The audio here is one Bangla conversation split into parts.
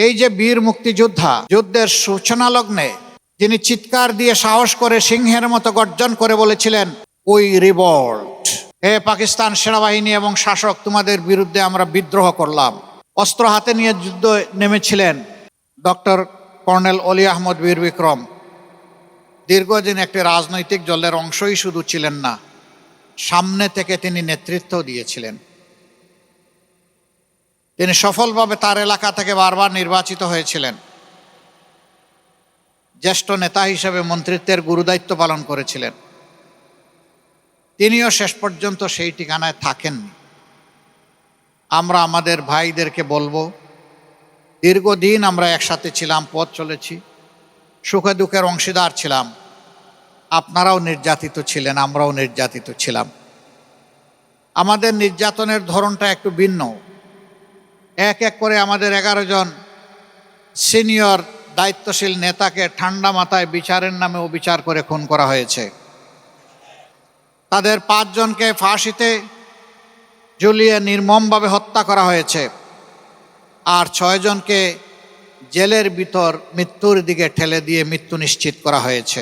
এই যে বীর মুক্তিযোদ্ধা, যুদ্ধের সূচনা লগ্নে যিনি চিৎকার দিয়ে সাহস করে সিংহের মতো গর্জন করে বলেছিলেন, উই রিভল্ট, হে পাকিস্তান সেনাবাহিনী এবং শাসক, তোমাদের বিরুদ্ধে আমরা বিদ্রোহ করলাম। অস্ত্র হাতে নিয়ে যুদ্ধ নেমেছিলেন ডক্টর কর্নেল অলি আহমদ বীর বিক্রম। দীর্ঘদিন একটি রাজনৈতিক দলের অংশই শুধু ছিলেন না, সামনে থেকে তিনি নেতৃত্ব দিয়েছিলেন। তিনি সফলভাবে তার এলাকা থেকে বারবার নির্বাচিত হয়েছিলেন। জ্যেষ্ঠ নেতা হিসেবে মন্ত্রিত্বের গুরুদায়িত্ব পালন করেছিলেন। তিনিও শেষ পর্যন্ত সেই ঠিকানায় থাকেননি। আমরা আমাদের ভাইদেরকে বলবো, দীর্ঘদিন আমরা একসাথে ছিলাম, পথ চলেছি, সুখে দুঃখের অংশীদার ছিলাম। আপনারাও নির্যাতিত ছিলেন, আমরাও নির্যাতিত ছিলাম। আমাদের নির্যাতনের ধরনটা একটু ভিন্ন। এক এক করে আমাদের 11 জন সিনিয়র দায়িত্বশীল নেতাকে ঠান্ডা মাথায় বিচারের নামে অবিচার করে খুন করা হয়েছে। তাদের 5 জনকে ফাঁসিতে ঝুলিয়ে নির্মমভাবে হত্যা করা হয়েছে, আর 6 জনকে জেলের ভিতর মৃত্যুর দিকে ঠেলে দিয়ে মৃত্যু নিশ্চিত করা হয়েছে।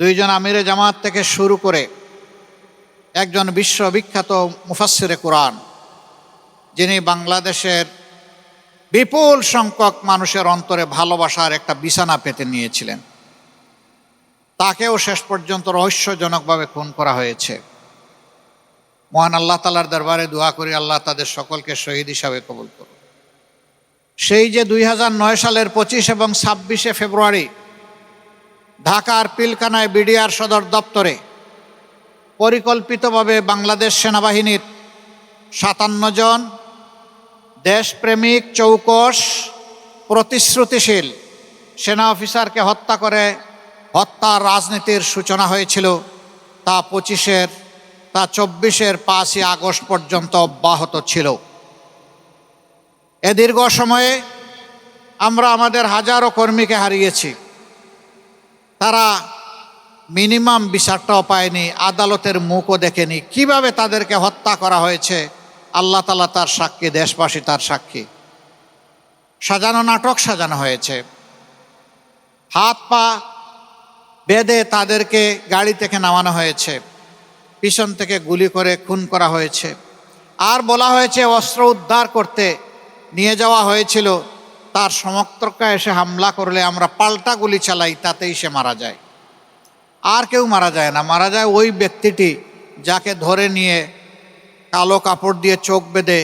2 জন আমিরে জামাত থেকে শুরু করে একজন বিশ্ববিখ্যাত মুফাসসিরে কোরআন, যিনি বাংলাদেশের বিপুল সংখ্যক মানুষের অন্তরে ভালোবাসার একটা বিছানা পেতে নিয়েছিলেন, তাকেও শেষ পর্যন্ত রহস্যজনকভাবে খুন করা হয়েছে। মহান আল্লাহ তাআলার দরবারে দোয়া করি, আল্লাহ তাদের সকলকে শহীদ হিসাবে কবুল করুন। সেই যে 2009 সালের 25 এবং 26 ফেব্রুয়ারি ঢাকার পিলখানায় বিডিআর সদর দপ্তরে পরিকল্পিতভাবে বাংলাদেশ সেনাবাহিনীর 57 জন দেশপ্রেমিক, চৌকস, প্রতিশ্রুতিশীল সেনা অফিসারকে হত্যা করে হত্যার রাজনীতির সূচনা হয়েছিল, তা 24-এর 5ই আগস্ট পর্যন্ত অব্যাহত ছিল। এ দীর্ঘ সময়ে আমরা আমাদের হাজারো কর্মীকে হারিয়েছি। তারা মিনিমাম বিচারটাও পায়নি, আদালতের মুখও দেখেনি। কিভাবে তাদেরকে হত্যা করা হয়েছে আল্লাহ তাআলা তার সাক্ষী, দেশবাসী তার সাক্ষী। সাজানো নাটক সাজানো হয়েছে। হাত পা বেঁধে তাদেরকে গাড়ি থেকে নামানো হয়েছে, পিছন থেকে গুলি করে খুন করা হয়েছে। আর বলা হয়েছে অস্ত্র উদ্ধার করতে নিয়ে যাওয়া হয়েছিল, তার সমর্থকরা এসে হামলা করলে আমরা পাল্টা গুলি চালাই, তাতেই সে মারা যায়। আর কেউ মারা যায় না, মারা যায় ওই ব্যক্তিটি যাকে ধরে নিয়ে কালো কাপড় দিয়ে চোখ বেঁধে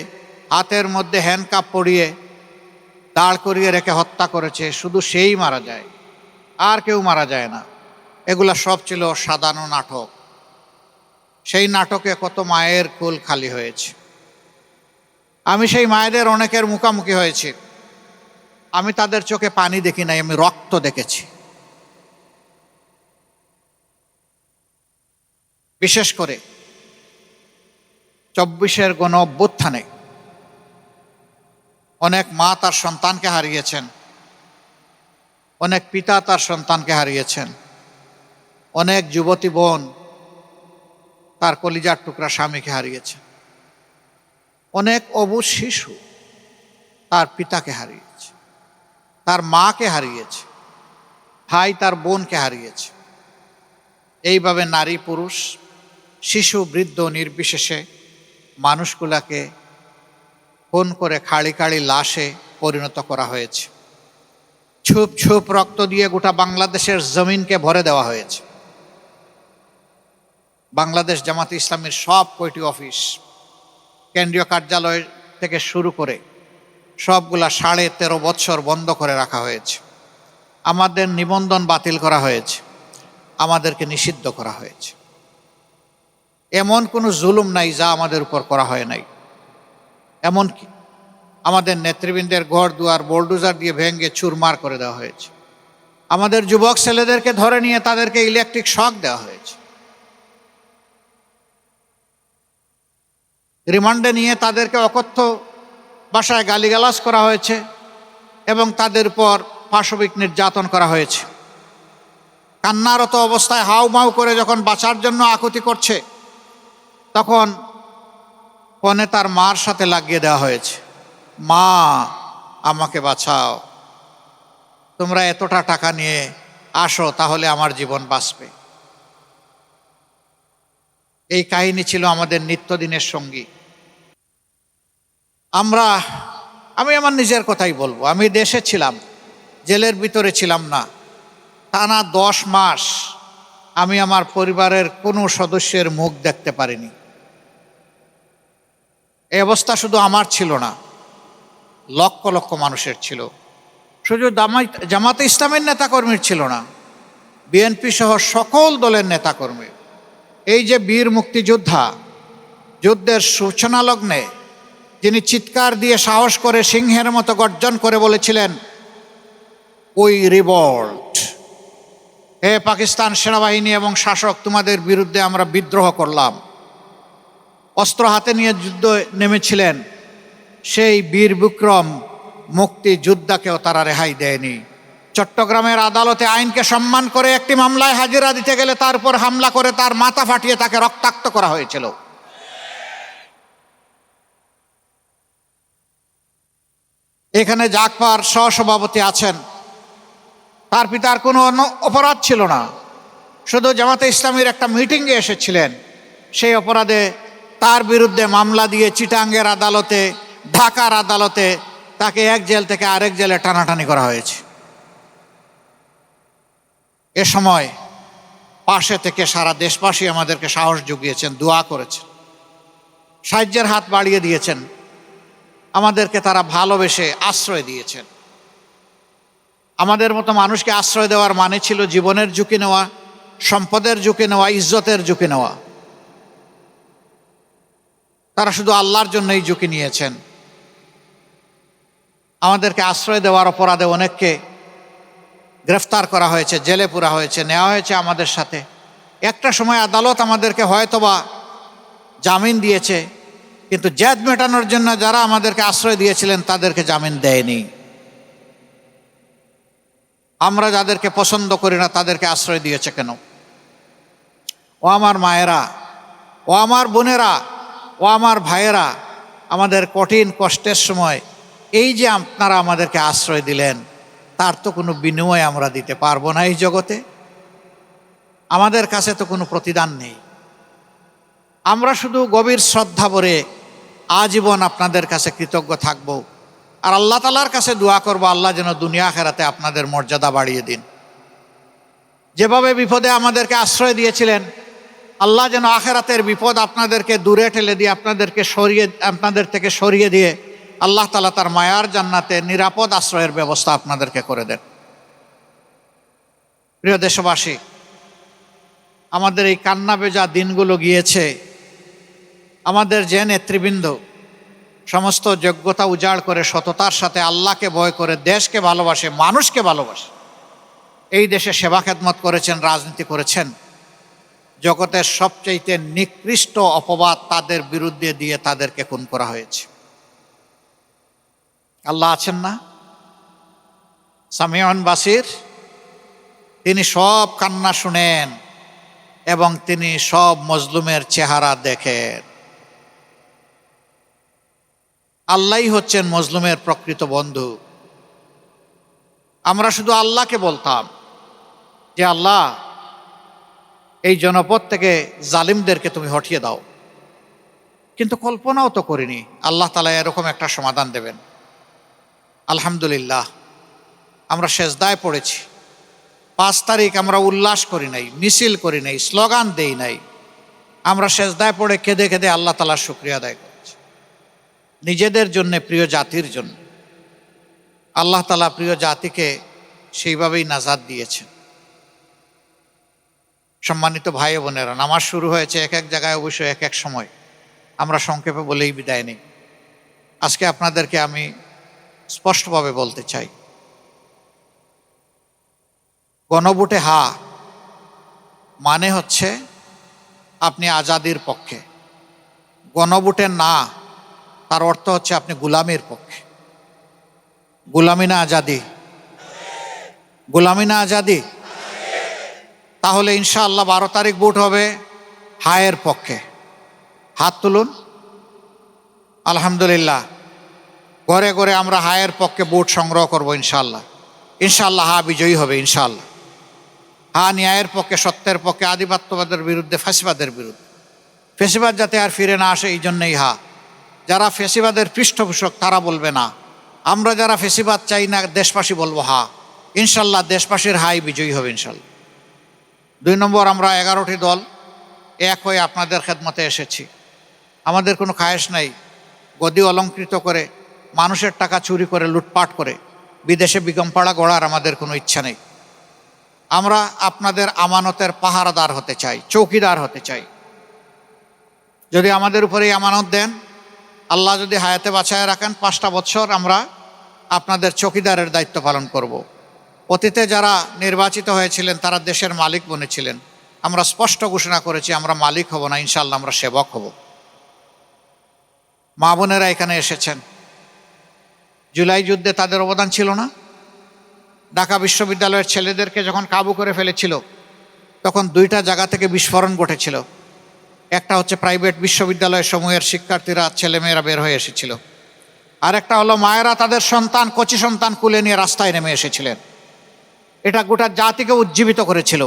হাতের মধ্যে হ্যান্ডকাপ পরিয়ে দাঁড় করিয়ে রেখে হত্যা করেছে, শুধু সেই মারা যায়, আর কেউ মারা যায় না। এগুলা সব ছিল সাজানো নাটক। সেই নাটকে কত মায়ের কোল খালি হয়েছে। আমি সেই মায়েদের অনেকের মুখোমুখি হয়েছি। আমি তাদের চোখে পানি দেখি নাই, আমি রক্ত দেখেছি। বিশেষ করে 24-এর গণ অভ্যুত্থানে অনেক মা তার সন্তানকে হারিয়েছেন, অনেক পিতা তার সন্তানকে হারিয়েছেন, অনেক যুবতী বোন তার কলিজার টুকরা স্বামীকে হারিয়েছেন, অনেক অবুঝ শিশু তার পিতাকে হারিয়েছে, তার মাকে হারিয়েছে, ভাই তার বোনকে হারিয়েছে। এইভাবে নারী পুরুষ, শিশু বৃদ্ধ নির্বিশেষে মানুষগুলাকে খুন করে খাড়ি খাড়ি লাশে পরিণত করা হয়েছে। ছুপ ছুপ রক্ত দিয়ে গোটা বাংলাদেশের জমিনকে ভরে দেওয়া হয়েছে। বাংলাদেশ জামাতে ইসলামীর সব কয়টি অফিস, কেন্দ্রীয় কার্যালয় থেকে শুরু করে সবগুলা 13.5 বছর বন্ধ করে রাখা হয়েছে। আমাদের নিবন্ধন বাতিল করা হয়েছে, আমাদেরকে নিষিদ্ধ করা হয়েছে। এমন কোনো জুলুম নাই যা আমাদের উপর করা হয় নাই। এমনকি আমাদের নেতৃবৃন্দের ঘর দুয়ার বোলডোজার দিয়ে ভেঙে চুরমার করে দেওয়া হয়েছে। আমাদের যুবক ছেলেদেরকে ধরে নিয়ে তাদেরকে ইলেকট্রিক শক দেওয়া হয়েছে। রিমান্ডে নিয়ে তাদেরকে অকথ্য ভাষায় গালিগালাজ করা হয়েছে এবং তাদের উপর পাশবিক নির্যাতন করা হয়েছে। কান্নারত অবস্থায় হাউমাউ করে যখন বাঁচার জন্য আকুতি করছে, তখন ফোনে তার মার সাথে লাগিয়ে দেওয়া হয়েছে, মা আমাকে বাঁচাও, তোমরা এতটা টাকা নিয়ে আসো, তাহলে আমার জীবন বাঁচবে। এই কাহিনী ছিল আমাদের নিত্যদিনের সঙ্গী। আমি আমার নিজের কথাই বলবো, আমি দেশে ছিলাম, জেলের ভিতরে ছিলাম না। টানা 10 মাস আমি আমার পরিবারের কোনো সদস্যের মুখ দেখতে পারিনি। এই অবস্থা শুধু আমার ছিল না, লক্ষ লক্ষ মানুষের ছিল। শুধু জামাতে ইসলামের নেতাকর্মীর ছিল না, বিএনপি সহ সকল দলের নেতাকর্মী। এই যে বীর মুক্তিযোদ্ধা, যুদ্ধের সূচনা লগ্নে যিনি চিৎকার দিয়ে সাহস করে সিংহের মতো গর্জন করে বলেছিলেন, উই রিভল্ট, হে পাকিস্তান সেনাবাহিনী এবং শাসক, তোমাদের বিরুদ্ধে আমরা বিদ্রোহ করলাম, অস্ত্র হাতে নিয়ে যুদ্ধ নেমেছিলেন, সেই বীর বিক্রম মুক্তিযোদ্ধাকেও তারা রেহাই দেয়নি। চট্টগ্রামের আদালতে আইনকে সম্মান করে একটি মামলায় হাজিরা দিতে গেলে তার উপর হামলা করে তার মাথা ফাটিয়ে তাকে রক্তাক্ত করা হয়েছিল। এখানে জাগপার সহসভাপতি আছেন, তার পিতার কোনো অপরাধ ছিল না, শুধু জামাতে ইসলামীর একটা মিটিংয়ে এসেছিলেন। সেই অপরাধে তার বিরুদ্ধে মামলা দিয়ে চিটাঙ্গের আদালতে, ঢাকার আদালতে তাকে এক জেল থেকে আরেক জেলে টানাটানি করা হয়েছে। এ সময় পাশে থেকে সারা দেশবাসী আমাদেরকে সাহস জুগিয়েছেন, দোয়া করেছেন, সাহায্যের হাত বাড়িয়ে দিয়েছেন, আমাদেরকে তারা ভালোবেসে আশ্রয় দিয়েছেন। আমাদের মতো মানুষকে আশ্রয় দেওয়ার মানে ছিল জীবনের ঝুঁকি নেওয়া, সম্পদের ঝুঁকি নেওয়া, ইজ্জতের ঝুঁকি নেওয়া। তারা শুধু আল্লাহর জন্যই ঝুঁকি নিয়েছেন। আমাদেরকে আশ্রয় দেওয়ার অপরাধে অনেককে গ্রেফতার করা হয়েছে, জেলে পুরা হয়েছে, নেওয়া হয়েছে আমাদের সাথে। একটা সময় আদালত আমাদেরকে হয়তোবা জামিন দিয়েছে, কিন্তু জেদ মেটানোর জন্য যারা আমাদেরকে আশ্রয় দিয়েছিলেন তাদেরকে জামিন দেয়নি। আমরা যাদেরকে পছন্দ করি না তাদেরকে আশ্রয় দিয়েছে কেন? ও আমার মায়েরা, ও আমার বোনেরা, ও আমার ভাইয়েরা, আমাদের কঠিন কষ্টের সময় এই যে আপনারা আমাদেরকে আশ্রয় দিলেন, তার তো কোনো বিনিময় আমরা দিতে পারবো না এই জগতে। আমাদের কাছে তো কোনো প্রতিদান নেই। আমরা শুধু গভীর শ্রদ্ধা ভরে আজীবন আপনাদের কাছে কৃতজ্ঞ থাকব, আর আল্লাহ তাআলার কাছে দোয়া করব, আল্লাহ যেন দুনিয়া আখিরাতে আপনাদের মর্যাদা বাড়িয়ে দিন। যেভাবে বিপদে আমাদেরকে আশ্রয় দিয়েছিলেন, আল্লাহ যেন আখিরাতের বিপদ আপনাদেরকে দূরে ঠেলে দিয়ে, আপনাদের থেকে সরিয়ে দিয়ে আল্লাহ তাআলা তার মায়ার জান্নাতে নিরাপদ আশ্রয়ের ব্যবস্থা আপনাদেরকে করে দেন। প্রিয় দেশবাসী, আমাদের এই কান্না ভেজা দিনগুলো গিয়েছে। আমাদের যে নেতৃবৃন্দ সমস্ত যোগ্যতা উজাড় করে সততার সাথে আল্লাহকে ভয় করে দেশকে ভালোবাসে, মানুষকে ভালোবাসে, এই দেশে সেবা খেদমত করেছেন, রাজনীতি করেছেন, জগতের সবচেয়ে নিকৃষ্ট অপবাদ তাদের বিরুদ্ধে দিয়ে তাদেরকে খুন করা হয়েছে। আল্লাহ আছেন না, সামিউন বাসির, তিনি সব কান্না শুনেন এবং তিনি সব মজলুমের চেহারা দেখেন। আল্লাহই হচ্ছেন মজলুমের প্রকৃত বন্ধু। আমরা শুধু আল্লাহকে বলতাম যে আল্লাহ, এই জনপদ থেকে জালিমদেরকে তুমি হটিয়ে দাও, কিন্তু কল্পনাও তো করিনি আল্লাহ তাআলা এরকম একটা সমাধান দেবেন। আলহামদুলিল্লাহ, আমরা সেজদায় পড়েছি। 5 তারিখ আমরা উল্লাস করি নাই, মিছিল করি নাই, স্লোগান দেই নাই। আমরা সেজদায় পড়ে কেঁদে কেঁদে আল্লাহ তাআলার শুকরিয়া আদায় করেছি, নিজেদের জন্য, প্রিয় জাতির জন্য। আল্লাহ তাআলা প্রিয় জাতিকে সেইভাবেই নাজাত দিয়েছেন। সম্মানিত ভাই বোনেরা, নামাজ শুরু হয়েছে এক এক জায়গায়, অবশ্যই এক এক সময়। আমরা সংক্ষেপে বলেই বিদায় নিই। আজকে আপনাদেরকে আমি স্পষ্টভাবে বলতে চাই, গণভোটে হা মানে হচ্ছে আপনি আজাদির পক্ষে, গণভোটে না তার অর্থ হচ্ছে আপনি গোলামির পক্ষে। গোলামি না আজাদি? গোলামি না আজাদি? তাহলে ইনশাআল্লাহ 12 তারিখ ভোট হবে হায়ের পক্ষে। হাত তুলুন। আলহামদুলিল্লাহ, ঘরে ঘরে আমরা হায়ের পক্ষে ভোট সংগ্রহ করব ইনশাআল্লাহ। ইনশাআল্লাহ হা বিজয়ী হবে ইনশাআল্লাহ। হা ন্যায়ের পক্ষে, সত্যের পক্ষে, আধিপত্যবাদের বিরুদ্ধে, ফ্যাসিবাদের বিরুদ্ধে। ফ্যাসিবাদ যাতে আর ফিরে না আসে এই জন্যই হা। যারা ফ্যাসিবাদের পৃষ্ঠপোষক তারা বলবে না। আমরা যারা ফ্যাসিবাদ চাই না দেশবাসী বলবো হা। ইনশাআল্লাহ দেশবাসীর হাই বিজয়ী হবে ইনশাআল্লাহ। 2 নম্বর, আমরা 11টি দল এক হয়ে আপনাদের খেদমতে এসেছি। আমাদের কোনো খায়েশ নাই গদি অলঙ্কৃত করে, মানুষের টাকা চুরি করে, লুটপাট করে বিদেশে বিগমপাড়া গড়ার আমাদের কোনো ইচ্ছা নেই। আমরা আপনাদের আমানতের পাহারাদার হতে চাই, চৌকিদার হতে চাই। যদি আমাদের উপরে এই আমানত দেন, আল্লাহ যদি হায়াতে বাঁচায় রাখেন, 5টা বছর আমরা আপনাদের চৌকিদারের দায়িত্ব পালন করব। অতীতে যারা নির্বাচিত হয়েছিলেন তারা দেশের মালিক বনেছিলেন। আমরা স্পষ্ট ঘোষণা করেছি আমরা মালিক হব না, ইনশাআল্লাহ আমরা সেবক হব। মা বোনেরা এখানে এসেছেন, জুলাই যুদ্ধে তাদের অবদান ছিল না? ঢাকা বিশ্ববিদ্যালয়ের ছেলেদেরকে যখন কাবু করে ফেলেছিল তখন 2টা জায়গা থেকে বিস্ফোরণ ঘটেছিল। একটা হচ্ছে প্রাইভেট বিশ্ববিদ্যালয় সমূহের শিক্ষার্থীরা, ছেলেমেয়েরা বের হয়ে এসেছিল। আর একটা হলো মায়েরা তাদের সন্তান, কচি সন্তান কুলে নিয়ে রাস্তায় নেমে এসেছিলেন। এটা গোটা জাতিকে উজ্জীবিত করেছিল।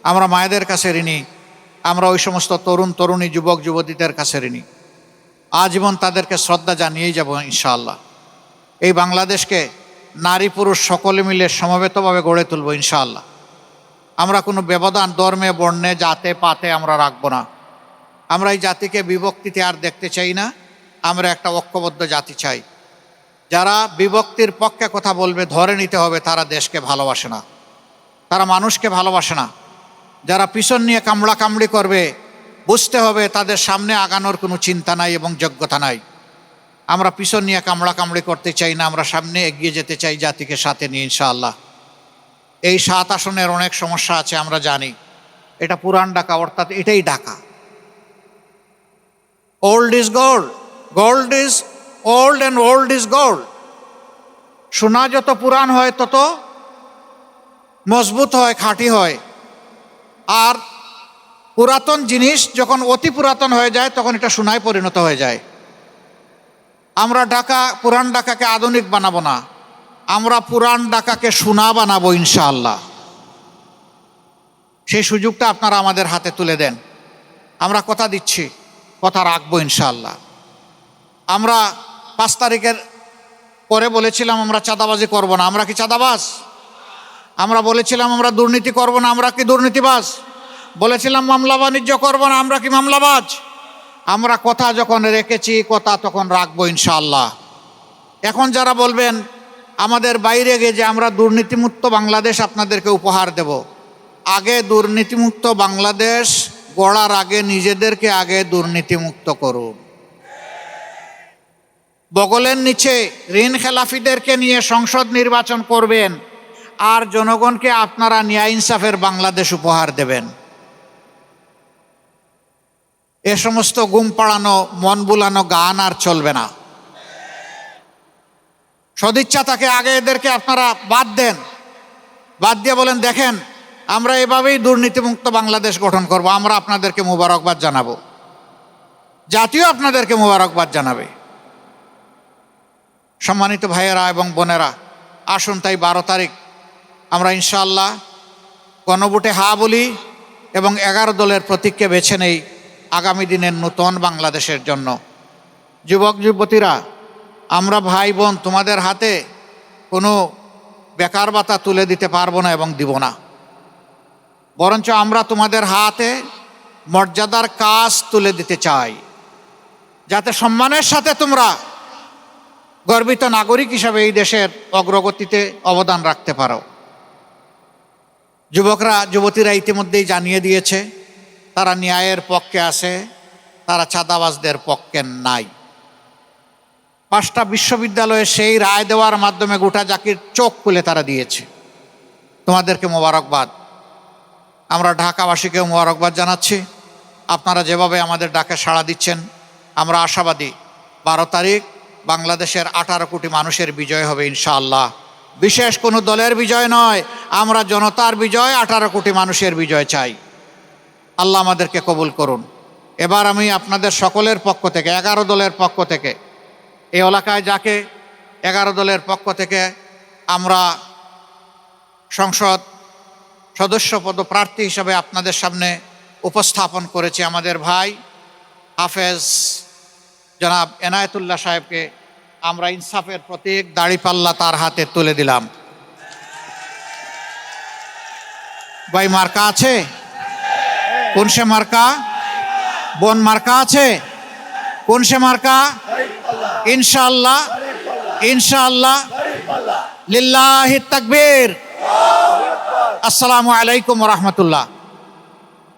আমরা মায়েদের কাছে ঋণী, আমরা ওই সমস্ত তরুণ তরুণী, যুবক যুবতীদের কাছে ঋণী। আজীবন তাদেরকে শ্রদ্ধা জানিয়েই যাব ইনশাআল্লাহ। এই বাংলাদেশকে নারী পুরুষ সকলে মিলে সমবেতভাবে গড়ে তুলব ইনশাআল্লাহ। আমরা কোনো ব্যবধান ধর্মে, বর্ণে, জাতে পাতে আমরা রাখবো না। আমরা এই জাতিকে বিভক্তিতে আর দেখতে চাই না। আমরা একটা ঐক্যবদ্ধ জাতি চাই। যারা বিভক্তির পক্ষে কথা বলবে ধরে নিতে হবে তারা দেশকে ভালোবাসে না, তারা মানুষকে ভালোবাসে না। যারা পিছন নিয়ে কামড়া কামড়ি করবে বুঝতে হবে তাদের সামনে আগানোর কোনো চিন্তা নাই এবং যোগ্যতা নাই। আমরা পিছন নিয়ে কামড়া কামড়ি করতে চাই না, আমরা সামনে এগিয়ে যেতে চাই জাতিকে সাথে নিয়ে ইনশাআল্লাহ। এই 7 আসনের অনেক সমস্যা আছে আমরা জানি। এটা পুরান ঢাকা, অর্থাৎ এটাই Dhaka. Old is gold, gold is old and old is gold. সোনা যত পুরান হয় তত মজবুত হয়, খাঁটি হয়। আর পুরাতন জিনিস যখন অতি পুরাতন হয়ে যায় তখন এটা সোনায় পরিণত হয়ে যায়। আমরা পুরান ঢাকাকে আধুনিক বানাবো না, আমরা পুরান ঢাকাকে সোনা বানাবো ইনশাআল্লাহ। সেই সুযোগটা আপনারা আমাদের হাতে তুলে দেন। আমরা কথা দিচ্ছি, কথা রাখবো ইনশাআল্লাহ। আমরা 5 তারিখের পরে বলেছিলাম আমরা চাঁদাবাজি করব না। আমরা কি চাঁদাবাজ? আমরা বলেছিলাম আমরা দুর্নীতি করব না। আমরা কি দুর্নীতিবাজ? বলেছিলাম মামলা বাণিজ্য করব না। আমরা কি মামলাবাজ? আমরা কথা যখন রেখেছি কথা তখন রাখবো ইনশাআল্লাহ। এখন যারা বলবেন আমাদের বাইরে গিয়ে যে আমরা দুর্নীতিমুক্ত বাংলাদেশ আপনাদেরকে উপহার দেব, আগে দুর্নীতিমুক্ত বাংলাদেশ গড়ার আগে নিজেদেরকে আগে দুর্নীতিমুক্ত করুন। বগলের নিচে ঋণ খেলাফিদেরকে নিয়ে সংসদ নির্বাচন করবেন আর জনগণকে আপনারা ন্যায় ইনসাফের বাংলাদেশ উপহার দেবেন। এ সমস্ত গুম পাড়ানো, মন বুলানো গান আর চলবে না। সদিচ্ছা থাকে আগে এদেরকে আপনারা বাদ দেন, বাদ দিয়ে বলেন দেখেন আমরা এভাবেই দুর্নীতিমুক্ত বাংলাদেশ গঠন করব। আমরা আপনাদেরকে মোবারকবাদ জানাবো, জাতীয় আপনাদেরকে মোবারকবাদ জানাবে। সম্মানিত ভাইয়েরা এবং বোনেরা, আসুন তাই 12 তারিখ আমরা ইনশাআল্লাহ গণভোটে হা বলি এবং 11 দলের প্রতীককে বেছে নেই আগামী দিনের নূতন বাংলাদেশের জন্য। যুবক যুবতীরা, আমরা ভাই বোন তোমাদের হাতে কোনো বেকার ভাতা তুলে দিতে পারবো না এবং দিব না, বরঞ্চ আমরা তোমাদের হাতে মর্যাদার কাজ তুলে দিতে চাই, যাতে সম্মানের সাথে তোমরা গর্বিত নাগরিক হিসাবে এই দেশের অগ্রগতিতে অবদান রাখতে পারো। যুবকরা যুবতীরা ইতিমধ্যেই জানিয়ে দিয়েছে তারা ন্যায়ের পক্ষে আছে, তারা চাঁদাবাজদের পক্ষে নাই। 5টা বিশ্ববিদ্যালয়ে সেই রায় দেওয়ার মাধ্যমে গোটা জাতির চোখ খুলে তারা দিয়েছে। তোমাদেরকে মোবারকবাদ। আমরা ঢাকাবাসীকেও মোবারকবাদ জানাচ্ছি। আপনারা যেভাবে আমাদের ডাকে সাড়া দিচ্ছেন আমরা আশাবাদী 12 তারিখ বাংলাদেশের 18 কোটি মানুষের বিজয় হবে ইনশাআল্লাহ। বিশেষ কোনো দলের বিজয় নয়, আমরা জনতার বিজয়, 18 কোটি মানুষের বিজয় চাই। আল্লাহ আমাদেরকে কবুল করুন। এবার আমি আপনাদের সকলের পক্ষ থেকে 11 দলের পক্ষ থেকে এই এলাকায় যাকে 11 দলের পক্ষ থেকে আমরা সংসদ সদস্য পদপ্রার্থী হিসাবে আপনাদের সামনে উপস্থাপন করেছি, আমাদের ভাই হাফেজ জনাব এনায়েতুল্লাহ সাহেবকে আমরা ইনসাফের প্রতীক দাড়িপাল্লা তার হাতে তুলে দিলাম। ভাই মার্কা আছে? কোন সে মার্কা? বোন মার্কা আছে? কোন সে মার্কা? ইনশাআল্লাহ, ইনশাআল্লাহ, লিল্লাহি তাকবীর। আসসালামু আলাইকুম ওয়া রাহমাতুল্লাহ।